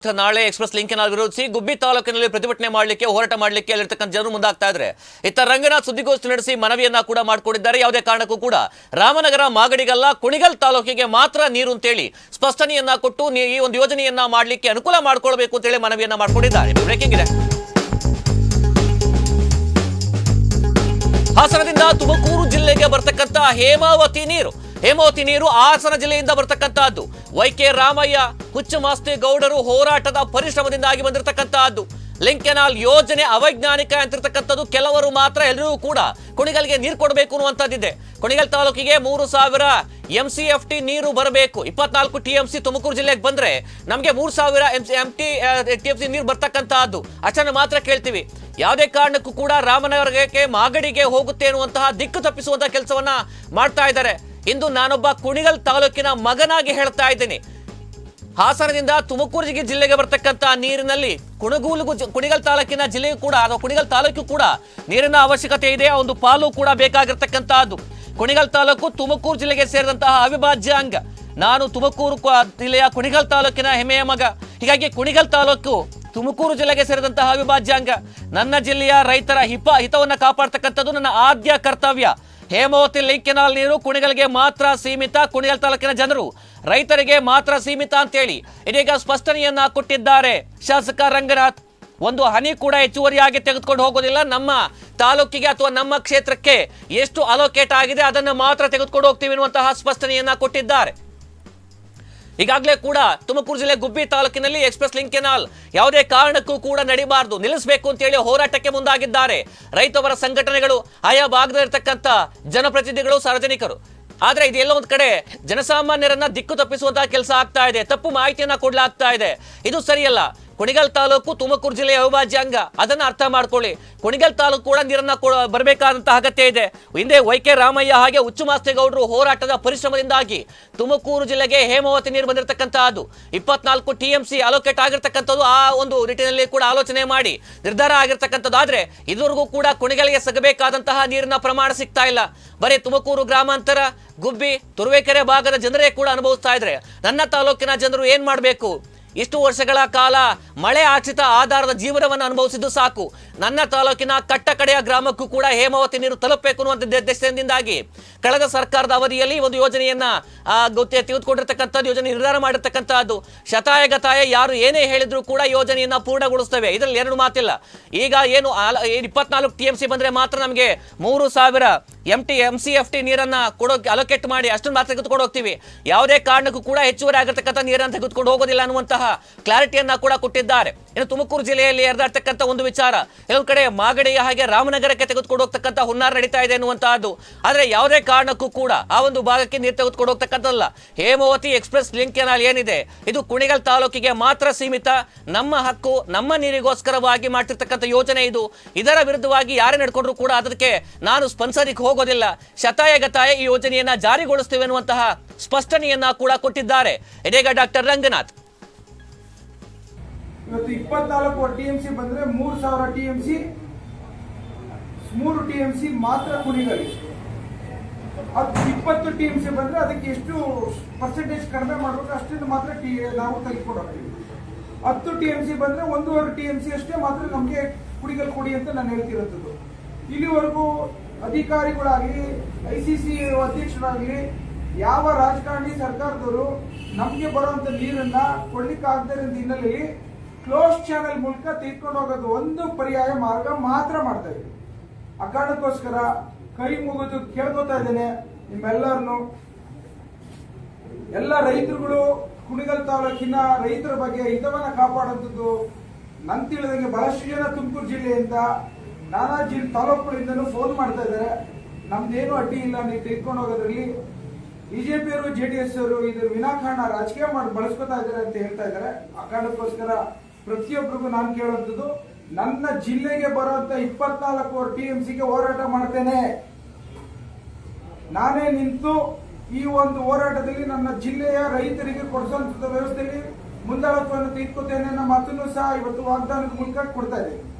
ನಾಳೆ express link ಅನ್ನು ವಿರೋಧಿಸಿ ಗುಬ್ಬಿ ತಾಲೂಕಿನಲ್ಲಿ ಪ್ರತಿಭಟನೆ ಮಾಡಲಿಕ್ಕೆ ಹೋರಾಟ ಮಾಡಲಿಕ್ಕೆ ಅಲ್ಲಿರತಕ್ಕಂತ ಜನರು ಮುಂದಾಗ್ತಾ ಇದ್ದಾರೆ. ಇತ್ತ ರಂಗನಾಥ್ ಸುದ್ದಿಗೋಷ್ಠಿ ನಡೆಸಿ ಮನವಿಯನ್ನ ಕೂಡ ಮಾಡಿಕೊಂಡಿದ್ದಾರೆ. ಯಾವುದೇ ಕಾರಣಕ್ಕೂ ಕೂಡ ರಾಮನಗರ ಮಾಗಡಿಗಲ್ಲ ಕುಣಿಗಲ್ ತಾಲೂಕಿಗೆ ಮಾತ್ರ ನೀರು ಅಂತೇಳಿ ಸ್ಪಷ್ಟನೆಯನ್ನ ಕೊಟ್ಟು ಈ ಒಂದು ಯೋಜನೆಯನ್ನ ಮಾಡಲಿಕ್ಕೆ ಅನುಕೂಲ ಮಾಡಿಕೊಳ್ಳಬೇಕು ಅಂತ ಹೇಳಿ ಮನವಿಯನ್ನ ಮಾಡಿಕೊಂಡಿದ್ದಾರೆ. ಬ್ರೇಕಿಂಗ್ ಇದೆ. ಹಾಸನದಿಂದ ತುಮಕೂರು ಜಿಲ್ಲೆಗೆ ಬರ್ತಕ್ಕಂತ ಹೇಮಾವತಿ ನೀರು ಹಾಸನ ಜಿಲ್ಲೆಯಿಂದ ಬರ್ತಕ್ಕಂತಹದ್ದು. ವೈಕೆ ರಾಮಯ್ಯ ಹುಚ್ಚಮಾಸ್ತಿ ಗೌಡರು ಹೋರಾಟದ ಪರಿಶ್ರಮದಿಂದಾಗಿ ಬಂದಿರತಕ್ಕಂತಹದ್ದು. ಲಿಂಕ್ ಕೆನಾಲ್ ಯೋಜನೆ ಅವೈಜ್ಞಾನಿಕ ಅಂತಿರತಕ್ಕಂಥದ್ದು. ಕೆಲವರು ಮಾತ್ರ ಎಲ್ಲರೂ ಕೂಡ ಕುಣಿಗಲ್ಗೆ ನೀರು ಕೊಡಬೇಕು ಅನ್ನುವಂಥದ್ದಿದೆ. ಕುಣಿಗಲ್ ತಾಲೂಕಿಗೆ 3000 MCFT ನೀರು ಬರಬೇಕು. 24 TMC ತುಮಕೂರು ಜಿಲ್ಲೆಗೆ ಬಂದ್ರೆ ನಮಗೆ 3000 TMC ನೀರು ಬರ್ತಕ್ಕಂತಹದ್ದು. ಅಷ್ಟನ್ನು ಮಾತ್ರ ಕೇಳ್ತೀವಿ. ಯಾವುದೇ ಕಾರಣಕ್ಕೂ ಕೂಡ ರಾಮನಗರಕ್ಕೆ ಮಾಗಡಿಗೆ ಹೋಗುತ್ತೆ ಅನ್ನುವಂತಹ ದಿಕ್ಕು ತಪ್ಪಿಸುವಂತಹ ಕೆಲಸವನ್ನ ಮಾಡ್ತಾ ಇದ್ದಾರೆ. ಇಂದು ನಾನೊಬ್ಬ ಕುಣಿಗಲ್ ತಾಲೂಕಿನ ಮಗನಾಗಿ ಹೇಳ್ತಾ ಇದ್ದೀನಿ. ಹಾಸನದಿಂದ ತುಮಕೂರು ಜಿಲ್ಲೆಗೆ ಬರ್ತಕ್ಕಂಥ ನೀರಿನಲ್ಲಿ ಕುಣಿಗಲ್ ತಾಲೂಕಿನ ಜಿಲ್ಲೆಯೂ ಕೂಡ ಅಥವಾ ಕುಣಿಗಲ್ ತಾಲೂಕು ಕೂಡ ನೀರಿನ ಅವಶ್ಯಕತೆ ಇದೆ. ಒಂದು ಪಾಲು ಕೂಡ ಬೇಕಾಗಿರ್ತಕ್ಕಂತಹದ್ದು. ಕುಣಿಗಲ್ ತಾಲೂಕು ತುಮಕೂರು ಜಿಲ್ಲೆಗೆ ಸೇರಿದಂತಹ ಅವಿಭಾಜ್ಯ ಅಂಗ. ನಾನು ತುಮಕೂರು ಜಿಲ್ಲೆಯ ಕುಣಿಗಲ್ ತಾಲೂಕಿನ ಹೆಮ್ಮೆಯ ಮಗ. ಹೀಗಾಗಿ ಕುಣಿಗಲ್ ತಾಲೂಕು ತುಮಕೂರು ಜಿಲ್ಲೆಗೆ ಸೇರಿದಂತಹ ಅವಿಭಾಜ್ಯ ಅಂಗ. ನನ್ನ ಜಿಲ್ಲೆಯ ರೈತರ ಹಿತವನ್ನು ಕಾಪಾಡ್ತಕ್ಕಂಥದ್ದು ನನ್ನ ಆದ್ಯ ಕರ್ತವ್ಯ. ಹೇಮಾವತಿ ಲಿಂಕ್ ಕೆನಾಲ್ ನೀರು ಕುಣಿಗಲ್ಗೆ ಮಾತ್ರ ಸೀಮಿತ. ಕುಣಿಗಲ್ ತಾಲೂಕಿನ ಜನರು ರೈತರಿಗೆ ಮಾತ್ರ ಸೀಮಿತ ಅಂತೇಳಿ ಇದೀಗ ಸ್ಪಷ್ಟನೆಯನ್ನ ಕೊಟ್ಟಿದ್ದಾರೆ ಶಾಸಕ ರಂಗನಾಥ್. ಒಂದು ಹನಿ ಕೂಡ ಹೆಚ್ಚುವರಿಯಾಗಿ ತೆಗೆದುಕೊಂಡು ಹೋಗೋದಿಲ್ಲ. ನಮ್ಮ ತಾಲೂಕಿಗೆ ಅಥವಾ ನಮ್ಮ ಕ್ಷೇತ್ರಕ್ಕೆ ಎಷ್ಟು ಅಲೋಕೇಟ್ ಆಗಿದೆ ಅದನ್ನು ಮಾತ್ರ ತೆಗೆದುಕೊಂಡು ಹೋಗ್ತೀವಿ ಎನ್ನುವಂತಹ ಸ್ಪಷ್ಟನೆಯನ್ನ ಕೊಟ್ಟಿದ್ದಾರೆ. ಈಗಾಗಲೇ ಕೂಡ ತುಮಕೂರು ಜಿಲ್ಲೆ ಗುಬ್ಬಿ ತಾಲೂಕಿನಲ್ಲಿ ಎಕ್ಸ್‌ಪ್ರೆಸ್ ಲಿಂಕ್ ಕೆನಾಲ್ ಯಾವುದೇ ಕಾರಣಕ್ಕೂ ಕೂಡ ನಡಿಬಾರದು, ನಿಲ್ಲಿಸಬೇಕು ಅಂತ ಹೇಳಿ ಹೋರಾಟಕ್ಕೆ ಮುಂದಾಗಿದ್ದಾರೆ ರೈತವರ ಸಂಘಟನೆಗಳು, ಆಯಾ ಭಾಗದಲ್ಲಿರ್ತಕ್ಕಂಥ ಜನಪ್ರತಿನಿಧಿಗಳು, ಸಾರ್ವಜನಿಕರು. ಆದ್ರೆ ಇದೆಲ್ಲ ಒಂದ್ ಕಡೆ ಜನಸಾಮಾನ್ಯರನ್ನ ದಿಕ್ಕು ತಪ್ಪಿಸುವಂತಹ ಕೆಲಸ ಆಗ್ತಾ ಇದೆ. ತಪ್ಪು ಮಾಹಿತಿಯನ್ನ ಕೊಡ್ಲಾಗ್ತಾ ಇದೆ. ಇದು ಸರಿಯಲ್ಲ. ಕುಣಿಗಲ್ ತಾಲೂಕು ತುಮಕೂರು ಜಿಲ್ಲೆಯ ಅವಿಭಾಜ್ಯ ಅಂಗ. ಅದನ್ನ ಅರ್ಥ ಮಾಡ್ಕೊಳ್ಳಿ. ಕುಣಿಗಲ್ ತಾಲೂಕು ಕೂಡ ನೀರನ್ನ ಬರಬೇಕಾದಂತಹ ಅಗತ್ಯ ಇದೆ. ಹಿಂದೆ ವೈಕೆ ರಾಮಯ್ಯ ಹಾಗೆ ಹುಚ್ಚಮಾಸ್ತಿ ಗೌಡರು ಹೋರಾಟದ ಪರಿಶ್ರಮದಿಂದಾಗಿ ತುಮಕೂರು ಜಿಲ್ಲೆಗೆ ಹೇಮಾವತಿ ನೀರು ಬಂದಿರತಕ್ಕಂತಹದ್ದು. 24 TMC ಅಲೋಕೇಟ್ ಆಗಿರ್ತಕ್ಕಂಥದ್ದು. ಆ ಒಂದು ನಿಟ್ಟಿನಲ್ಲಿ ಕೂಡ ಆಲೋಚನೆ ಮಾಡಿ ನಿರ್ಧಾರ ಆಗಿರ್ತಕ್ಕಂಥದ್ದು. ಆದ್ರೆ ಇದುವರೆಗೂ ಕೂಡ ಕುಣಿಗಲ್ಗೆ ಸಿಗಬೇಕಾದಂತಹ ನೀರಿನ ಪ್ರಮಾಣ ಸಿಗ್ತಾ ಇಲ್ಲ. ಬರೀ ತುಮಕೂರು ಗ್ರಾಮಾಂತರ, ಗುಬ್ಬಿ, ತುರುವೇಕೆರೆ ಭಾಗದ ಜನರೇ ಕೂಡ ಅನುಭವಿಸ್ತಾ ಇದ್ರೆ ನನ್ನ ತಾಲೂಕಿನ ಜನರು ಏನ್ ಮಾಡಬೇಕು? ಇಷ್ಟು ವರ್ಷಗಳ ಕಾಲ ಮಳೆ ಆಶ್ರಿತ ಆಧಾರದ ಜೀವನವನ್ನು ಅನುಭವಿಸಿದ್ದು ಸಾಕು. ನನ್ನ ತಾಲೂಕಿನ ಕಟ್ಟ ಕಡೆಯ ಗ್ರಾಮಕ್ಕೂ ಕೂಡ ಹೇಮಾವತಿ ನೀರು ತಲುಪಬೇಕು ಅನ್ನುವಂಥ ಉದ್ದೇಶದಿಂದಾಗಿ ಕಳೆದ ಸರ್ಕಾರದ ಅವಧಿಯಲ್ಲಿ ಒಂದು ಯೋಜನೆಯನ್ನ ತೆಗೆದುಕೊಂಡಿರ್ತಕ್ಕಂಥದ್ದು, ಯೋಜನೆ ನಿರ್ಧಾರ ಮಾಡಿರ್ತಕ್ಕಂಥದ್ದು. ಶತಾಯಗತಾಯ ಯಾರು ಏನೇ ಹೇಳಿದ್ರು ಕೂಡ ಯೋಜನೆಯನ್ನ ಪೂರ್ಣಗೊಳಿಸ್ತೇವೆ. ಇದರಲ್ಲಿ ಎರಡು ಮಾತಿಲ್ಲ. ಈಗ ಏನು 24 TMC ಬಂದ್ರೆ ಮಾತ್ರ ನಮಗೆ 3000 MCFT ನೀರನ್ನ ಅಲೋಕೇಟ್ ಮಾಡಿ ಅಷ್ಟನ್ನು ಮಾತ್ರ ತೆಗೆದುಕೊಂಡು ಹೋಗ್ತೀವಿ. ಯಾವುದೇ ಕಾರಣಕ್ಕೂ ಕೂಡ ಹೆಚ್ಚುವರಿ ಆಗಿರ್ತಕ್ಕಂಥ ನೀರನ್ನು ತೆಗೆದುಕೊಂಡು ಹೋಗೋದಿಲ್ಲ ಅನ್ನುವಂತಹ ಕ್ಲಾರಿಟಿಯನ್ನ ಕೂಡ ಕೊಟ್ಟಿದ್ದಾರೆ. ಇನ್ನು ತುಮಕೂರು ಜಿಲ್ಲೆಯಲ್ಲಿ ಹರಿದಾಡ್ತಕ್ಕಂಥ ಒಂದು ವಿಚಾರ, ಕೆಲವು ಕಡೆ ಮಾಗಡಿಯ ಹಾಗೆ ರಾಮನಗರಕ್ಕೆ ತೆಗೆದುಕೊಂಡು ಹೋಗ್ತಕ್ಕಂಥ ಹುನ್ನಾರ ನಡೀತಾ ಇದೆ ಅನ್ನುವಂತಹದ್ದು. ಆದ್ರೆ ಯಾವುದೇ ಕಾರಣಕ್ಕೂ ಕೂಡ ಆ ಒಂದು ಭಾಗಕ್ಕೆ ನೀರು ತೆಗೆದುಕೊಂಡು ಹೋಗ್ತಕ್ಕಂಥಲ್ಲ. ಹೇಮಾವತಿ ಎಕ್ಸ್‌ಪ್ರೆಸ್ ಲಿಂಕ್ ಕೆನಾಲ್ ಏನಿದೆ ಇದು ಕುಣಿಗಲ್ ತಾಲೂಕಿಗೆ ಮಾತ್ರ ಸೀಮಿತ. ನಮ್ಮ ಹಕ್ಕು, ನಮ್ಮ ನೀರಿಗೋಸ್ಕರವಾಗಿ ಮಾಡ್ತಿರ್ತಕ್ಕಂಥ ಯೋಜನೆ ಇದು. ಇದರ ವಿರುದ್ಧವಾಗಿ ಯಾರೇ ನಡ್ಕೊಂಡ್ರು ಕೂಡ ಅದಕ್ಕೆ ನಾನು ಸ್ಪಂದಿಸಲಿಕ್ಕೆ ಹೋಗೋದಿಲ್ಲ. ಶತಾಯಗತಾಯ ಈ ಯೋಜನೆಯನ್ನ ಜಾರಿಗೊಳಿಸ್ತೇವೆ ಅನ್ನುವಂತಹ ಸ್ಪಷ್ಟನೆಯನ್ನ ಕೂಡ ಕೊಟ್ಟಿದ್ದಾರೆ. ಇದೀಗ ಡಾಕ್ಟರ್ ರಂಗನಾಥ್. ಇವತ್ತು 24 TMC ಬಂದ್ರೆ 3000 TMC 3 TMC ಮಾತ್ರ ಕುಣಿಗಲ್. 20 TMC ಬಂದ್ರೆ ಅದಕ್ಕೆ ಎಷ್ಟು ಪರ್ಸೆಂಟೇಜ್ ಕಡಿಮೆ ಮಾಡಬೇಕು ಅಷ್ಟನ್ನು ಮಾತ್ರ ನಾವು ತೆಗೆದುಕೊಂಡು ಹೋಗ್ತೀವಿ. 10 TMC ಬಂದ್ರೆ 1.5 TMC ಅಷ್ಟೇ ಮಾತ್ರ ನಮಗೆ ಕುಣಿಗಲ್ ಕೊಡಿ ಅಂತ ನಾನು ಹೇಳ್ತಿರೋದು. ಇಲ್ಲಿವರೆಗೂ ಅಧಿಕಾರಿಗಳಾಗಲಿ, ICC ಅಧ್ಯಕ್ಷರಾಗಲಿ, ಯಾವ ರಾಜಕಾರಣಿ ಸರ್ಕಾರದವರು ನಮ್ಗೆ ಬರುವಂತ ನೀರನ್ನ ಕೊಡ್ಲಿಕ್ಕೆ ಆಗದೇ ಇರೋ ಹಿನ್ನೆಲೆಯಲ್ಲಿ ಕ್ಲೋಸ್ ಚಾನೆಲ್ ಮೂಲಕ ತೆಗೆದುಕೊಂಡು ಹೋಗೋದು ಒಂದು ಪರ್ಯಾಯ ಮಾರ್ಗ ಮಾತ್ರ ಮಾಡ್ತಾ ಇದ್ದೀವಿ. ಆ ಕಾರಣಕ್ಕೋಸ್ಕರ ಕೈ ಮುಗಿದು ಕೇಳ್ಕೊತಾ ಇದ್ದೇನೆ ನಿಮ್ಮೆಲ್ಲರನ್ನು, ಎಲ್ಲ ರೈತರುಗಳು ಕುಣಿಗಲ್ ತಾಲೂಕಿನ ರೈತರ ಬಗ್ಗೆ ಹಿತವನ್ನ ಕಾಪಾಡುವಂಥದ್ದು. ನನ್ ತಿಳಿದಂಗೆ ಬಹಳಷ್ಟು ಜನ ತುಮಕೂರು ಜಿಲ್ಲೆಯಿಂದ, ನಾನಾ ತಾಲೂಕುಗಳಿಂದನೂ ಫೋನ್ ಮಾಡ್ತಾ ಇದ್ದಾರೆ. ನಮ್ದೇನು ಅಡ್ಡಿ ಇಲ್ಲ, ನೀವು ತೆಗೆದುಕೊಂಡು ಹೋಗೋದ್ರಲ್ಲಿ. ಬಿಜೆಪಿಯವರು, JDS ಅವರು ಇದ್ರ ವಿನಾಕಾರಣ ರಾಜಕೀಯ ಮಾಡಿ ಬಳಸ್ಕೊತಾ ಇದ್ದಾರೆ ಅಂತ ಹೇಳ್ತಾ ಇದ್ದಾರೆ. ಆ ಕಾರಣಕ್ಕೋಸ್ಕರ ಪ್ರತಿಯೊಬ್ಬರಿಗೂ ನಾನು ಕೇಳುವಂಥದ್ದು, ನನ್ನ ಜಿಲ್ಲೆಗೆ ಬರುವಂತ 24 TMCಗೆ ಹೋರಾಟ ಮಾಡ್ತೇನೆ. ನಾನೇ ನಿಂತು ಈ ಒಂದು ಹೋರಾಟದಲ್ಲಿ ನನ್ನ ಜಿಲ್ಲೆಯ ರೈತರಿಗೆ ಕೊಡಿಸುವಂತ ವ್ಯವಸ್ಥೆಯಲ್ಲಿ ಮುಂದಾಳತ್ವವನ್ನು ತೆಗೆದುಕೊತೇನೆ. ನಮ್ಮ ಮಾತನ್ನು ಸಹ ಇವತ್ತು ವಾಗ್ದಾನದ ಮೂಲಕ ಕೊಡ್ತಾ ಇದ್ದೇನೆ.